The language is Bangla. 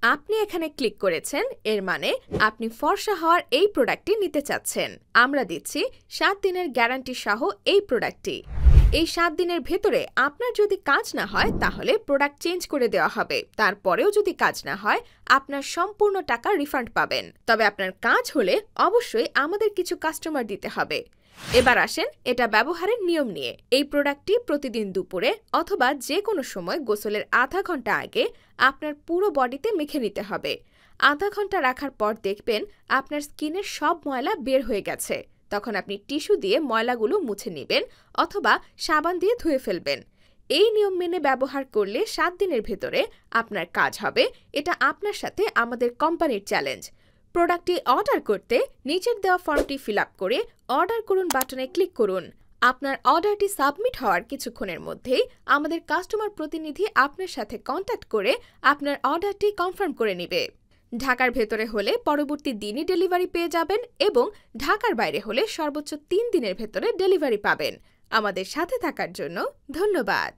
আপনি এখানে ক্লিক করেছেন, এর মানে আপনি ফর্সা হওয়ার এই প্রোডাক্টটি নিতে চাচ্ছেন। আমরা দিচ্ছি 7 দিনের গ্যারান্টি সহ এই প্রোডাক্টটি। এই 7 দিনের ভেতরে আপনার যদি কাজ না হয় তাহলে প্রোডাক্ট চেঞ্জ করে দেওয়া হবে। তারপরেও যদি কাজ না হয় আপনার সম্পূর্ণ টাকা রিফান্ড পাবেন। তবে আপনার কাজ হলে অবশ্যই আমাদের কিছু কাস্টমার দিতে হবে। এবার আসেন এটা ব্যবহারের নিয়ম নিয়ে। এই প্রোডাক্টটি প্রতিদিন দুপুরে অথবা যে কোনো সময় গোসলের আধা ঘন্টা আগে আপনার পুরো বডিতে মেখে নিতে হবে। আধা ঘন্টা রাখার পর দেখবেন আপনার স্কিনের সব ময়লা বের হয়ে গেছে। তখন আপনি টিস্যু দিয়ে ময়লাগুলো মুছে নেবেন অথবা সাবান দিয়ে ধুয়ে ফেলবেন। এই নিয়ম মেনে ব্যবহার করলে 7 দিনের ভেতরে আপনার কাজ হবে। এটা আপনার সাথে আমাদের কোম্পানির চ্যালেঞ্জ। প্রোডাক্টটি অর্ডার করতে নিচের দেওয়া ফর্মটি ফিল আপ করে অর্ডার করুন বাটনে ক্লিক করুন। আপনার অর্ডারটি সাবমিট হওয়ার কিছুক্ষণের মধ্যেই আমাদের কাস্টমার প্রতিনিধি আপনার সাথে কন্ট্যাক্ট করে আপনার অর্ডারটি কনফার্ম করে নেবে। ঢাকার ভেতরে হলে পরবর্তী দিনই ডেলিভারি পেয়ে যাবেন এবং ঢাকার বাইরে হলে সর্বোচ্চ 3 দিনের ভেতরে ডেলিভারি পাবেন। আমাদের সাথে থাকার জন্য ধন্যবাদ।